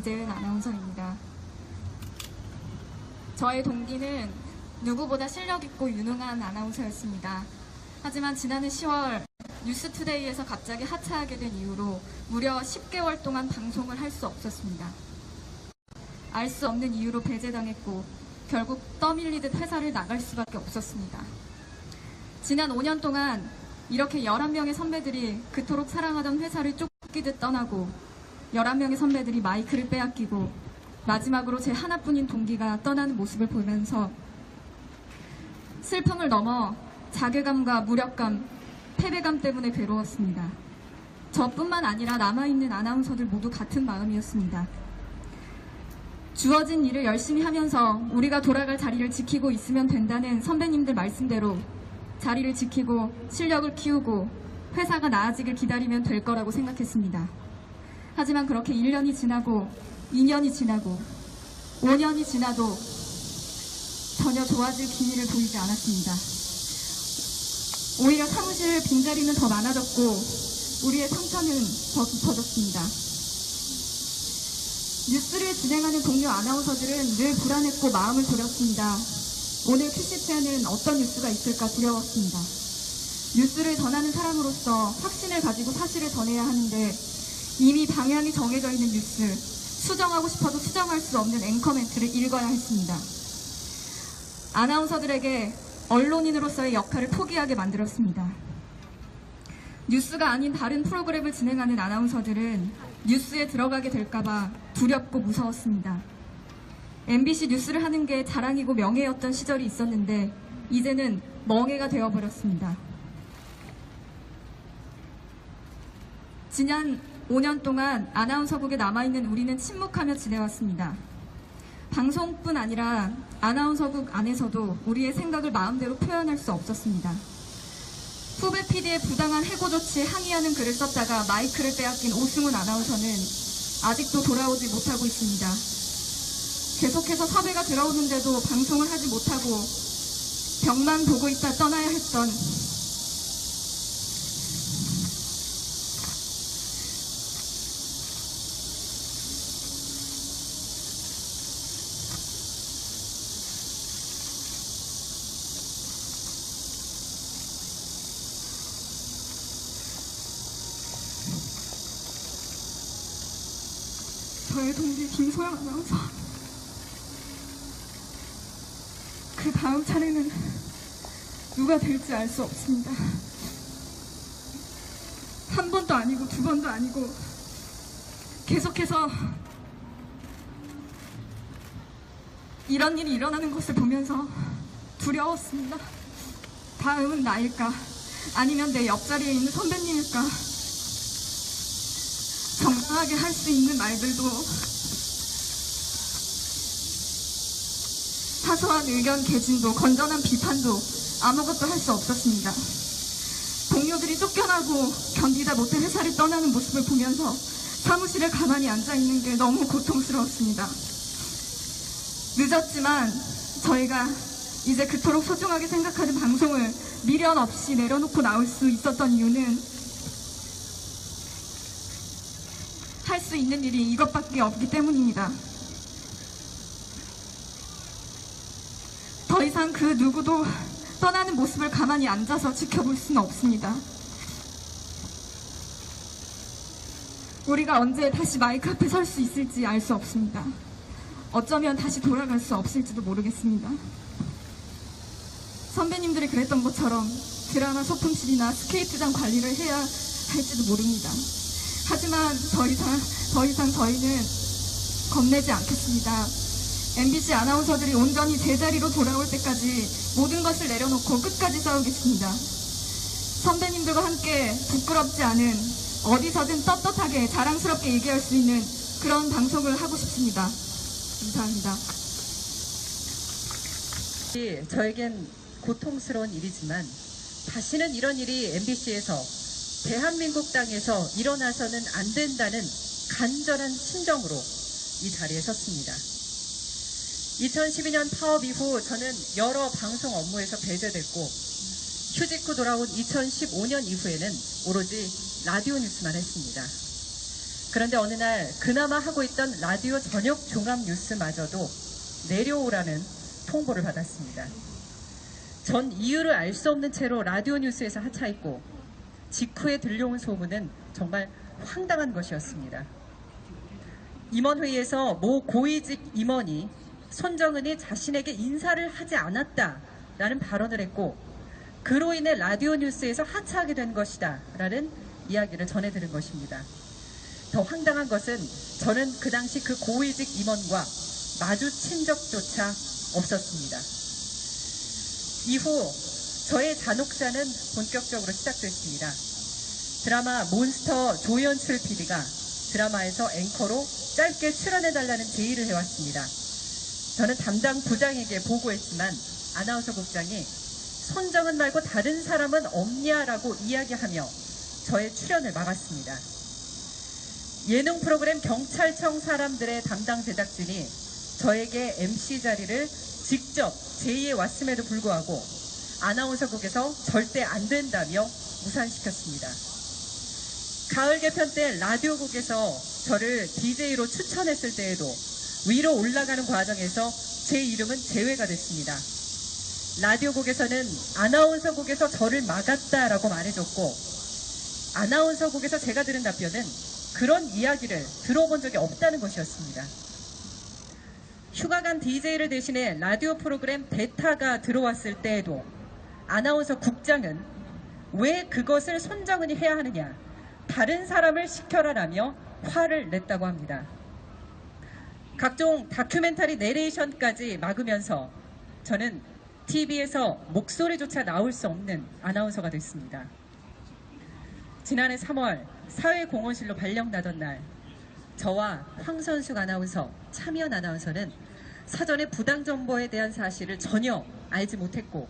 이재은 아나운서입니다. 저의 동기는 누구보다 실력 있고 유능한 아나운서였습니다. 하지만 지난해 10월 뉴스투데이에서 갑자기 하차하게 된 이후로 무려 10개월 동안 방송을 할 수 없었습니다. 알 수 없는 이유로 배제당했고 결국 떠밀리듯 회사를 나갈 수밖에 없었습니다. 지난 5년 동안 이렇게 11명의 선배들이 그토록 사랑하던 회사를 쫓기듯 떠나고 11명의 선배들이 마이크를 빼앗기고 마지막으로 제 하나뿐인 동기가 떠나는 모습을 보면서 슬픔을 넘어 자괴감과 무력감, 패배감 때문에 괴로웠습니다. 저뿐만 아니라 남아있는 아나운서들 모두 같은 마음이었습니다. 주어진 일을 열심히 하면서 우리가 돌아갈 자리를 지키고 있으면 된다는 선배님들 말씀대로 자리를 지키고 실력을 키우고 회사가 나아지길 기다리면 될 거라고 생각했습니다. 하지만 그렇게 1년이 지나고 2년이 지나고 5년이 지나도 전혀 좋아질 기미를 보이지 않았습니다. 오히려 사무실 빈자리는 더 많아졌고 우리의 상처는 더 깊어졌습니다. 뉴스를 진행하는 동료 아나운서들은 늘 불안했고 마음을 졸였습니다. 오늘 큐시트에는 어떤 뉴스가 있을까 두려웠습니다. 뉴스를 전하는 사람으로서 확신을 가지고 사실을 전해야 하는데 이미 방향이 정해져 있는 뉴스, 수정하고 싶어도 수정할 수 없는 앵커 멘트를 읽어야 했습니다. 아나운서들에게 언론인으로서의 역할을 포기하게 만들었습니다. 뉴스가 아닌 다른 프로그램을 진행하는 아나운서들은 뉴스에 들어가게 될까봐 두렵고 무서웠습니다. MBC 뉴스를 하는 게 자랑이고 명예였던 시절이 있었는데 이제는 멍해가 되어버렸습니다. 지난 5년 동안 아나운서국에 남아있는 우리는 침묵하며 지내왔습니다. 방송뿐 아니라 아나운서국 안에서도 우리의 생각을 마음대로 표현할 수 없었습니다. 후배 PD의 부당한 해고 조치에 항의하는 글을 썼다가 마이크를 빼앗긴 오승훈 아나운서는 아직도 돌아오지 못하고 있습니다. 계속해서 섭외가 들어오는데도 방송을 하지 못하고 벽만 보고 있다 떠나야 했던 저의 동기 김소영 아나운서. 그 다음 차례는 누가 될지 알 수 없습니다. 한 번도 아니고 두 번도 아니고 계속해서 이런 일이 일어나는 것을 보면서 두려웠습니다. 다음은 나일까? 아니면 내 옆자리에 있는 선배님일까? 정당하게 할 수 있는 말들도 사소한 의견 개진도 건전한 비판도 아무것도 할 수 없었습니다. 동료들이 쫓겨나고 견디다 못해 회사를 떠나는 모습을 보면서 사무실에 가만히 앉아있는 게 너무 고통스러웠습니다. 늦었지만 저희가 이제 그토록 소중하게 생각하는 방송을 미련 없이 내려놓고 나올 수 있었던 이유는 할 수 있는 일이 이것밖에 없기 때문입니다. 더 이상 그 누구도 떠나는 모습을 가만히 앉아서 지켜볼 수는 없습니다. 우리가 언제 다시 마이크 앞에 설 수 있을지 알 수 없습니다. 어쩌면 다시 돌아갈 수 없을지도 모르겠습니다. 선배님들이 그랬던 것처럼 드라마 소품실이나 스케이트장 관리를 해야 할지도 모릅니다. 하지만 더 이상 저희는 겁내지 않겠습니다. MBC 아나운서들이 온전히 제자리로 돌아올 때까지 모든 것을 내려놓고 끝까지 싸우겠습니다. 선배님들과 함께 부끄럽지 않은 어디서든 떳떳하게 자랑스럽게 얘기할 수 있는 그런 방송을 하고 싶습니다. 감사합니다. 저에겐 고통스러운 일이지만 다시는 이런 일이 MBC에서 대한민국 땅에서 일어나서는 안 된다는 간절한 심정으로 이 자리에 섰습니다. 2012년 파업 이후 저는 여러 방송 업무에서 배제됐고 휴직 후 돌아온 2015년 이후에는 오로지 라디오 뉴스만 했습니다. 그런데 어느 날 그나마 하고 있던 라디오 저녁 종합 뉴스마저도 내려오라는 통보를 받았습니다. 전 이유를 알 수 없는 채로 라디오 뉴스에서 하차했고 직후에 들려온 소문은 정말 황당한 것이었습니다. 임원회의에서 모 고위직 임원이 손정은이 자신에게 인사를 하지 않았다라는 발언을 했고 그로 인해 라디오 뉴스에서 하차하게 된 것이다 라는 이야기를 전해 들은 것입니다. 더 황당한 것은 저는 그 당시 그 고위직 임원과 마주친 적조차 없었습니다. 이후 저의 잔혹사는 본격적으로 시작됐습니다. 드라마 몬스터 조연출 PD가 드라마에서 앵커로 짧게 출연해달라는 제의를 해왔습니다. 저는 담당 부장에게 보고했지만 아나운서국장이 손정은 말고 다른 사람은 없냐라고 이야기하며 저의 출연을 막았습니다. 예능 프로그램 경찰청 사람들의 담당 제작진이 저에게 MC 자리를 직접 제의해 왔음에도 불구하고 아나운서국에서 절대 안 된다며 무산시켰습니다. 가을 개편 때 라디오국에서 저를 DJ로 추천했을 때에도 위로 올라가는 과정에서 제 이름은 제외가 됐습니다. 라디오국에서는 아나운서국에서 저를 막았다라고 말해줬고 아나운서국에서 제가 들은 답변은 그런 이야기를 들어본 적이 없다는 것이었습니다. 휴가 간 DJ를 대신해 라디오 프로그램 대타가 들어왔을 때에도 아나운서 국장은 왜 그것을 손정은이 해야 하느냐, 다른 사람을 시켜라라며 화를 냈다고 합니다. 각종 다큐멘터리 내레이션까지 막으면서 저는 TV에서 목소리조차 나올 수 없는 아나운서가 됐습니다. 지난해 3월 사회공헌실로 발령나던 날 저와 황선숙 아나운서, 차미연 아나운서는 사전에 부당정보에 대한 사실을 전혀 알지 못했고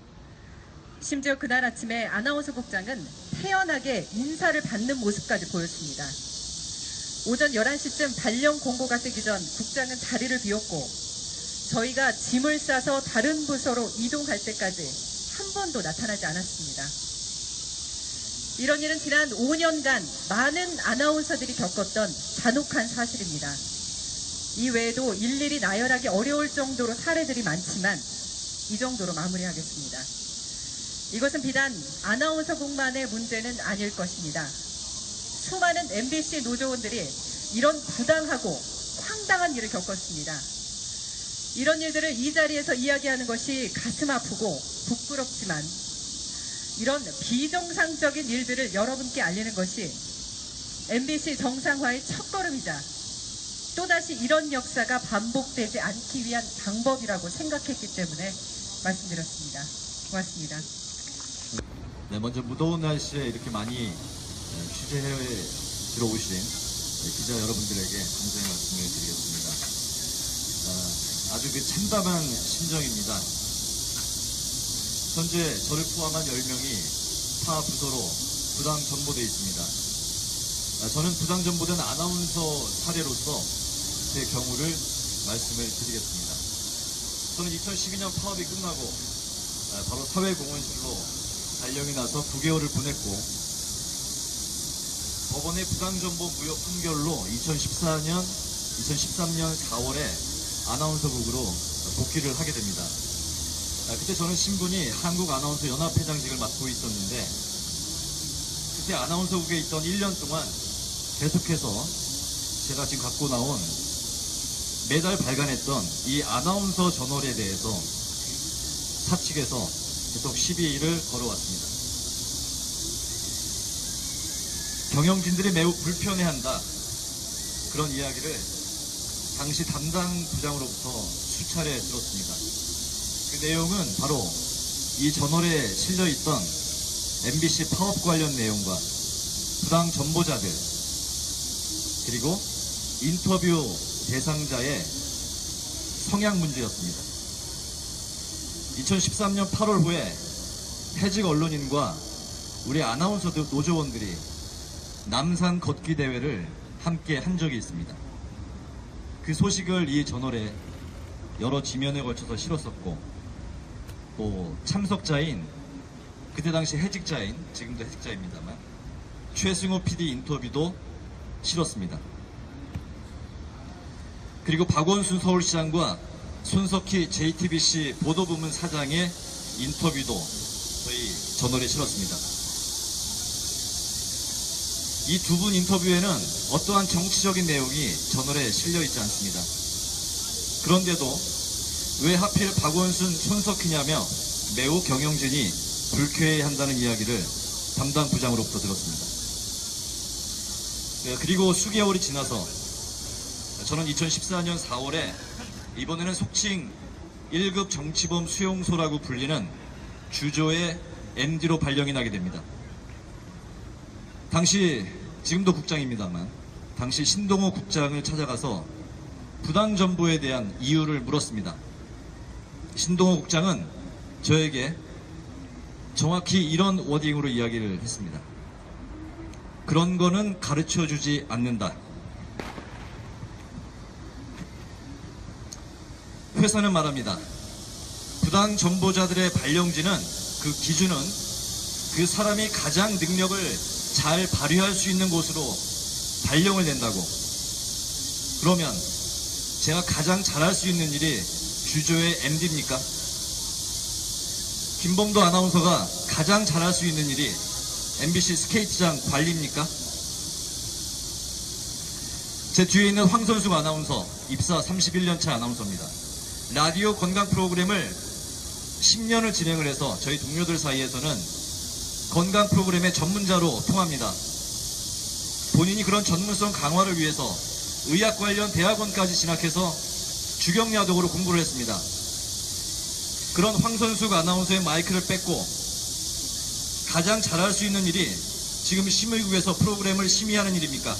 심지어 그날 아침에 아나운서국장은 태연하게 인사를 받는 모습까지 보였습니다. 오전 11시쯤 발령 공고가 뜨기 전 국장은 자리를 비웠고 저희가 짐을 싸서 다른 부서로 이동할 때까지 한 번도 나타나지 않았습니다. 이런 일은 지난 5년간 많은 아나운서들이 겪었던 잔혹한 사실입니다. 이 외에도 일일이 나열하기 어려울 정도로 사례들이 많지만 이 정도로 마무리하겠습니다. 이것은 비단 아나운서국만의 문제는 아닐 것입니다. 수많은 MBC 노조원들이 이런 부당하고 황당한 일을 겪었습니다. 이런 일들을 이 자리에서 이야기하는 것이 가슴 아프고 부끄럽지만 이런 비정상적인 일들을 여러분께 알리는 것이 MBC 정상화의 첫걸음이자 또다시 이런 역사가 반복되지 않기 위한 방법이라고 생각했기 때문에 말씀드렸습니다. 고맙습니다. 네, 먼저 무더운 날씨에 이렇게 많이 취재해 들어오신 기자 여러분들에게 감사의 말씀을 드리겠습니다. 아주 그 참담한 심정입니다. 현재 저를 포함한 10명이 타 부서로 부당 전보되어 있습니다. 저는 부당 전보된 아나운서 사례로서 제 경우를 말씀을 드리겠습니다. 저는 2012년 파업이 끝나고 바로 사회공헌실로 발령이 나서 9개월을 보냈고 법원의 부당정보 무효 판결로 2013년 4월에 아나운서국으로 복귀를 하게 됩니다. 그때 저는 신분이 한국아나운서연합회장직을 맡고 있었는데 그때 아나운서국에 있던 1년 동안 계속해서 제가 지금 갖고 나온 매달 발간했던 이 아나운서 저널에 대해서 사측에서 계속 시비를 걸어왔습니다. 경영진들이 매우 불편해한다, 그런 이야기를 당시 담당 부장으로부터 수차례 들었습니다. 그 내용은 바로 이 저널에 실려있던 MBC 파업 관련 내용과 부당 전보자들 그리고 인터뷰 대상자의 성향 문제였습니다. 2013년 8월 후에 해직 언론인과 우리 아나운서 노조원들이 남산 걷기 대회를 함께 한 적이 있습니다. 그 소식을 이 저널에 여러 지면에 걸쳐서 실었었고 또 참석자인 그때 당시 해직자인, 지금도 해직자입니다만 최승호 PD 인터뷰도 실었습니다. 그리고 박원순 서울시장과 손석희 JTBC 보도부문 사장의 인터뷰도 저희 저널에 실었습니다. 이 두 분 인터뷰에는 어떠한 정치적인 내용이 저널에 실려 있지 않습니다. 그런데도 왜 하필 박원순, 손석희냐며 매우 경영진이 불쾌해 한다는 이야기를 담당 부장으로부터 들었습니다. 그리고 수개월이 지나서 저는 2014년 4월에 이번에는 속칭 1급 정치범 수용소라고 불리는 주조의 MD로 발령이 나게 됩니다. 당시, 지금도 국장입니다만, 당시 신동호 국장을 찾아가서 부당정보에 대한 이유를 물었습니다. 신동호 국장은 저에게 정확히 이런 워딩으로 이야기를 했습니다. 그런 거는 가르쳐주지 않는다. 회사는 말합니다. 부당 정보자들의 발령지는 그 기준은 그 사람이 가장 능력을 잘 발휘할 수 있는 곳으로 발령을 낸다고. 그러면 제가 가장 잘할 수 있는 일이 주조의 MD입니까? 김범도 아나운서가 가장 잘할 수 있는 일이 MBC 스케이트장 관리입니까? 제 뒤에 있는 황선숙 아나운서, 입사 31년차 아나운서입니다. 라디오 건강 프로그램을 10년을 진행을 해서 저희 동료들 사이에서는 건강 프로그램의 전문자로 통합니다. 본인이 그런 전문성 강화를 위해서 의학 관련 대학원까지 진학해서 주경야독으로 공부를 했습니다. 그런 황선숙 아나운서의 마이크를 뺏고 가장 잘할 수 있는 일이 지금 심의국에서 프로그램을 심의하는 일입니까?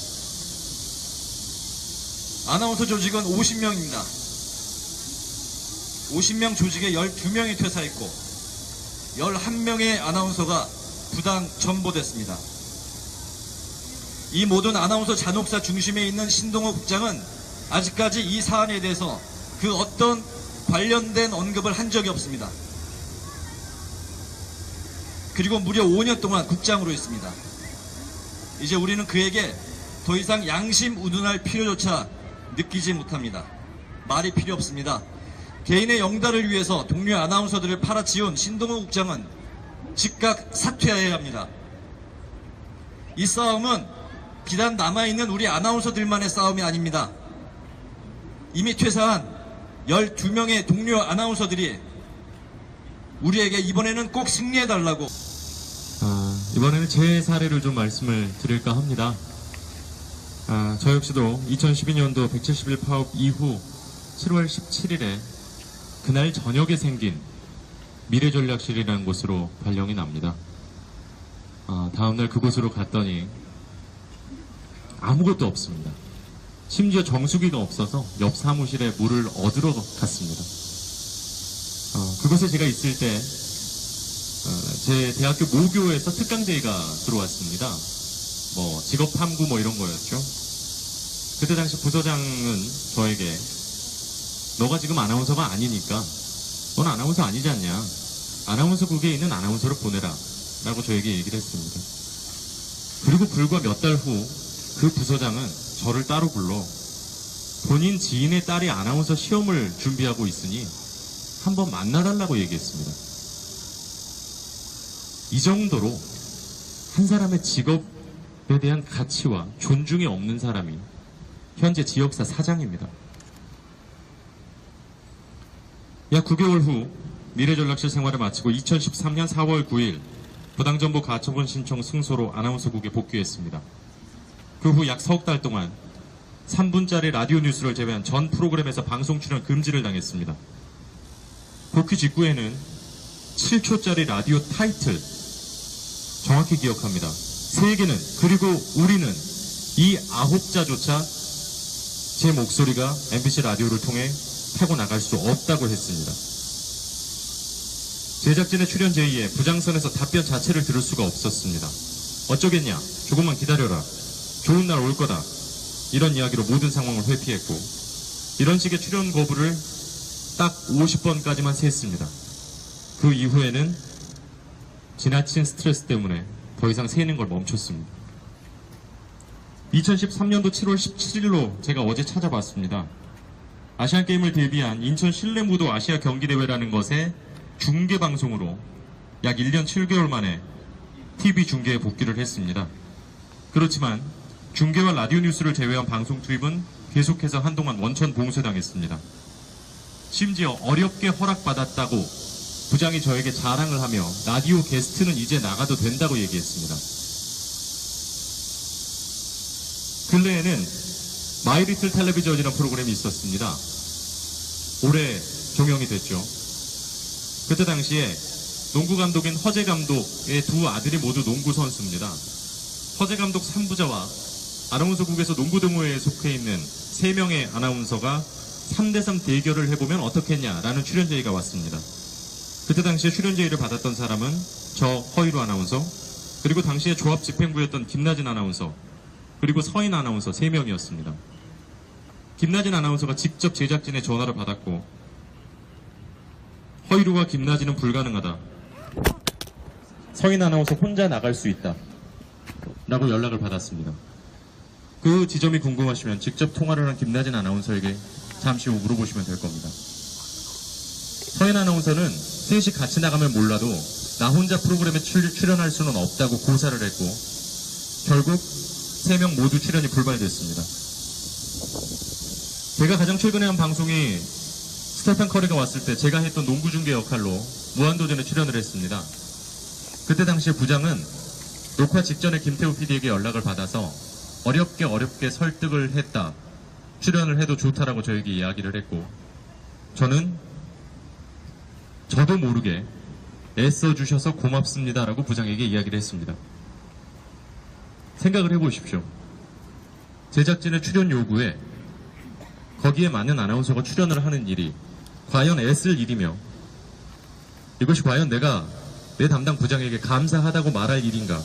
아나운서 조직은 50명입니다. 50명 조직에 12명이 퇴사했고 11명의 아나운서가 부당 전보됐습니다. 이 모든 아나운서 잔혹사 중심에 있는 신동호 국장은 아직까지 이 사안에 대해서 그 어떤 관련된 언급을 한 적이 없습니다. 그리고 무려 5년 동안 국장으로 있습니다. 이제 우리는 그에게 더 이상 양심 운운할 필요조차 느끼지 못합니다. 말이 필요 없습니다. 개인의 영달을 위해서 동료 아나운서들을 팔아치운 신동호 국장은 즉각 사퇴해야 합니다. 이 싸움은 비단 남아있는 우리 아나운서들만의 싸움이 아닙니다. 이미 퇴사한 12명의 동료 아나운서들이 우리에게 이번에는 꼭 승리해달라고. 이번에는 제 사례를 좀 말씀을 드릴까 합니다. 저 역시도 2012년도 171 파업 이후 7월 17일에 그날 저녁에 생긴 미래전략실이라는 곳으로 발령이 납니다. 다음날 그곳으로 갔더니 아무것도 없습니다. 심지어 정수기가 없어서 옆 사무실에 물을 얻으러 갔습니다. 그곳에 제가 있을 때 제 대학교 모교에서 특강제의가 들어왔습니다. 뭐 직업 탐구 뭐 이런 거였죠. 그때 당시 부서장은 저에게 너가 지금 아나운서가 아니니까 넌 아나운서 아니지 않냐, 아나운서국에 있는 아나운서를 보내라 라고 저에게 얘기를 했습니다. 그리고 불과 몇 달 후 그 부서장은 저를 따로 불러 본인 지인의 딸이 아나운서 시험을 준비하고 있으니 한번 만나달라고 얘기했습니다. 이 정도로 한 사람의 직업에 대한 가치와 존중이 없는 사람이 현재 지역사 사장입니다. 약 9개월 후 미래전략실 생활을 마치고 2013년 4월 9일 부당정보 가처분 신청 승소로 아나운서국에 복귀했습니다. 그 후 약 석 달 동안 3분짜리 라디오 뉴스를 제외한 전 프로그램에서 방송 출연 금지를 당했습니다. 복귀 직후에는 7초짜리 라디오 타이틀 정확히 기억합니다. 세계는 그리고 우리는 이 9자조차 제 목소리가 MBC 라디오를 통해 타고 나갈 수 없다고 했습니다. 제작진의 출연 제의에 부장선에서 답변 자체를 들을 수가 없었습니다. 어쩌겠냐, 조금만 기다려라, 좋은 날 올 거다, 이런 이야기로 모든 상황을 회피했고 이런 식의 출연 거부를 딱 50번까지만 세했습니다. 그 이후에는 지나친 스트레스 때문에 더 이상 세는 걸 멈췄습니다. 2013년도 7월 17일로 제가 어제 찾아봤습니다. 아시안게임을 대비한 인천 실내무도 아시아 경기대회라는 것에 중계방송으로 약 1년 7개월 만에 TV 중계에 복귀를 했습니다. 그렇지만 중계와 라디오 뉴스를 제외한 방송 투입은 계속해서 한동안 원천 봉쇄당했습니다. 심지어 어렵게 허락받았다고 부장이 저에게 자랑을 하며 라디오 게스트는 이제 나가도 된다고 얘기했습니다. 근래에는 마이리틀 텔레비전이라는 프로그램이 있었습니다. 올해 종영이 됐죠. 그때 당시에 농구 감독인 허재 감독의 두 아들이 모두 농구 선수입니다. 허재 감독 3부자와 아나운서국에서 농구 동호회에 속해 있는 3명의 아나운서가 3대3 대결을 해보면 어떻겠냐라는 출연 제의가 왔습니다. 그때 당시에 출연 제의를 받았던 사람은 저 허이루 아나운서, 그리고 당시에 조합 집행부였던 김나진 아나운서, 그리고 서인 아나운서 3명이었습니다. 김나진 아나운서가 직접 제작진의 전화를 받았고, 허이루와 김나진은 불가능하다. 서인 아나운서 혼자 나갈 수 있다. 라고 연락을 받았습니다. 그 지점이 궁금하시면 직접 통화를 한 김나진 아나운서에게 잠시 후 물어보시면 될 겁니다. 서인 아나운서는 셋이 같이 나가면 몰라도 나 혼자 프로그램에 출연할 수는 없다고 고사를 했고, 결국 3명 모두 출연이 불발됐습니다. 제가 가장 최근에 한 방송이 스테판 커리가 왔을 때 제가 했던 농구 중계 역할로 무한도전에 출연을 했습니다. 그때 당시에 부장은 녹화 직전에 김태우 PD에게 연락을 받아서 어렵게 설득을 했다. 출연을 해도 좋다라고 저에게 이야기를 했고, 저는 저도 모르게 애써주셔서 고맙습니다라고 부장에게 이야기를 했습니다. 생각을 해보십시오. 제작진의 출연 요구에 거기에 맞는 아나운서가 출연을 하는 일이 과연 애쓸 일이며, 이것이 과연 내가 내 담당 부장에게 감사하다고 말할 일인가.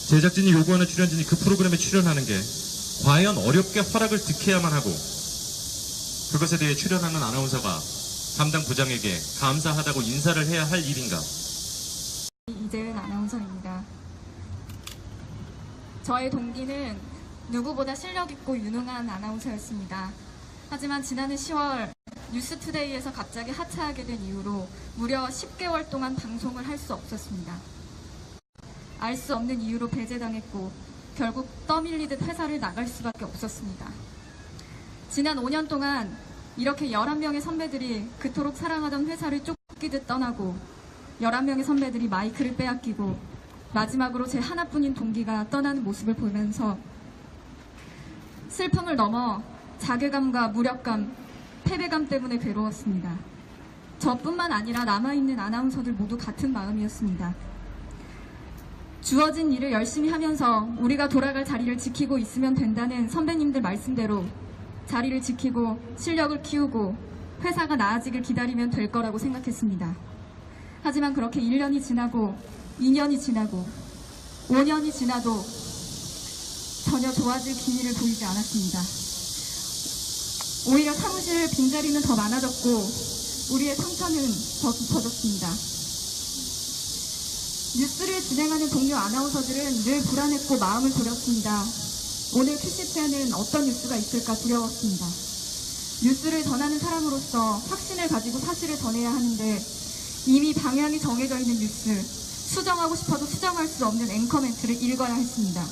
제작진이 요구하는 출연진이 그 프로그램에 출연하는 게 과연 어렵게 허락을 득해야만 하고, 그것에 대해 출연하는 아나운서가 담당 부장에게 감사하다고 인사를 해야 할 일인가. 이재은 아나운서입니다. 저의 동기는 누구보다 실력있고 유능한 아나운서였습니다. 하지만 지난해 10월 뉴스투데이에서 갑자기 하차하게 된 이후로 무려 10개월 동안 방송을 할 수 없었습니다. 알 수 없는 이유로 배제당했고 결국 떠밀리듯 회사를 나갈 수밖에 없었습니다. 지난 5년 동안 이렇게 11명의 선배들이 그토록 사랑하던 회사를 쫓기듯 떠나고 11명의 선배들이 마이크를 빼앗기고 마지막으로 제 하나뿐인 동기가 떠나는 모습을 보면서 슬픔을 넘어 자괴감과 무력감, 패배감 때문에 괴로웠습니다. 저뿐만 아니라 남아있는 아나운서들 모두 같은 마음이었습니다. 주어진 일을 열심히 하면서 우리가 돌아갈 자리를 지키고 있으면 된다는 선배님들 말씀대로 자리를 지키고 실력을 키우고 회사가 나아지길 기다리면 될 거라고 생각했습니다. 하지만 그렇게 1년이 지나고 2년이 지나고 5년이 지나도 전혀 좋아질 기미를 보이지 않았습니다. 오히려 사무실 빈자리는 더 많아졌고 우리의 상처는 더 깊어졌습니다. 뉴스를 진행하는 동료 아나운서들은 늘 불안했고 마음을 졸였습니다. 오늘 큐시트에는 어떤 뉴스가 있을까 두려웠습니다. 뉴스를 전하는 사람으로서 확신을 가지고 사실을 전해야 하는데 이미 방향이 정해져 있는 뉴스, 수정하고 싶어도 수정할 수 없는 앵커 멘트를 읽어야 했습니다.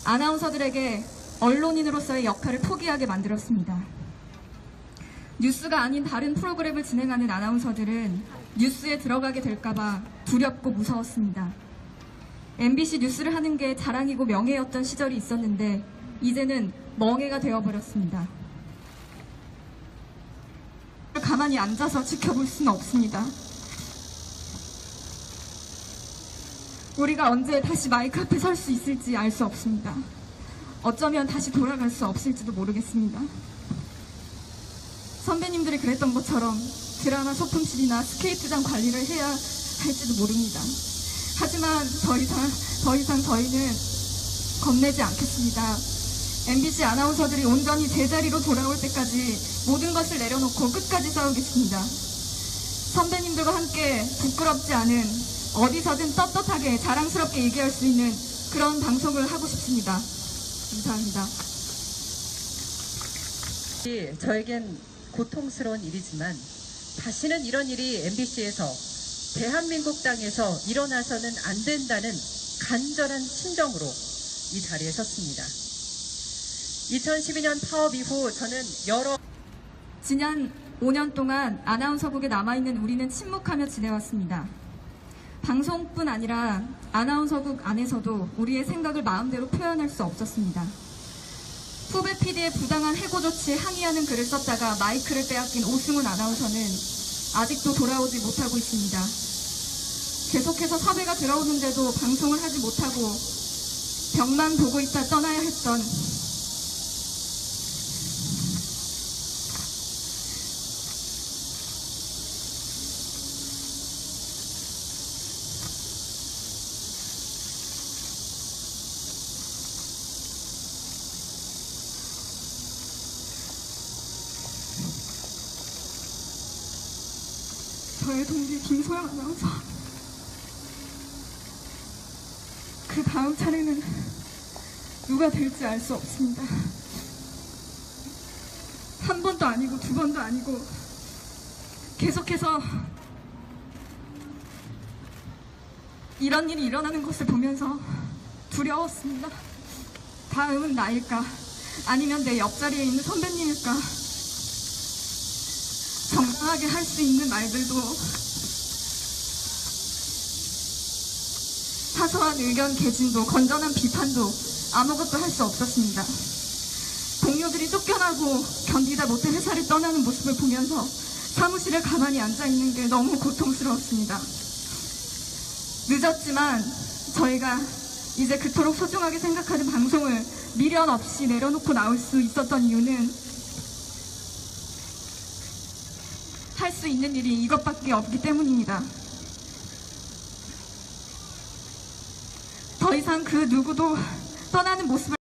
아나운서들에게 언론인으로서의 역할을 포기하게 만들었습니다. 뉴스가 아닌 다른 프로그램을 진행하는 아나운서들은 뉴스에 들어가게 될까봐 두렵고 무서웠습니다. MBC 뉴스를 하는 게 자랑이고 명예였던 시절이 있었는데 이제는 멍해가 되어버렸습니다. 가만히 앉아서 지켜볼 수는 없습니다. 우리가 언제 다시 마이크 앞에 설 수 있을지 알 수 없습니다. 어쩌면 다시 돌아갈 수 없을지도 모르겠습니다. 선배님들이 그랬던 것처럼 드라마 소품실이나 스케이트장 관리를 해야 할지도 모릅니다. 하지만 더 이상 저희는 겁내지 않겠습니다. MBC 아나운서들이 온전히 제자리로 돌아올 때까지 모든 것을 내려놓고 끝까지 싸우겠습니다. 선배님들과 함께 부끄럽지 않은 어디서든 떳떳하게 자랑스럽게 얘기할 수 있는 그런 방송을 하고 싶습니다. 감사합니다. 저에겐 고통스러운 일이지만 다시는 이런 일이 MBC에서 대한민국 땅에서 일어나서는 안 된다는 간절한 심정으로 이 자리에 섰습니다. 2012년 파업 이후 저는 여러 지난 5년 동안 아나운서국에 남아있는 우리는 침묵하며 지내왔습니다. 방송뿐 아니라 아나운서국 안에서도 우리의 생각을 마음대로 표현할 수 없었습니다. 후배 PD의 부당한 해고 조치에 항의하는 글을 썼다가 마이크를 빼앗긴 오승훈 아나운서는 아직도 돌아오지 못하고 있습니다. 계속해서 섭외가 들어오는데도 방송을 하지 못하고 벽만 보고 있다 떠나야 했던 저의 동기 김소영 아나운서. 그 다음 차례는 누가 될지 알 수 없습니다. 한 번도 아니고 두 번도 아니고 계속해서 이런 일이 일어나는 것을 보면서 두려웠습니다. 다음은 나일까? 아니면 내 옆자리에 있는 선배님일까? 정당하게 할 수 있는 말들도 사소한 의견 개진도 건전한 비판도 아무것도 할 수 없었습니다. 동료들이 쫓겨나고 견디다 못해 회사를 떠나는 모습을 보면서 사무실에 가만히 앉아있는 게 너무 고통스러웠습니다. 늦었지만 저희가 이제 그토록 소중하게 생각하는 방송을 미련 없이 내려놓고 나올 수 있었던 이유는 할 수 있는 일이 이것밖에 없기 때문입니다. 더 이상 그 누구도 떠나는 모습을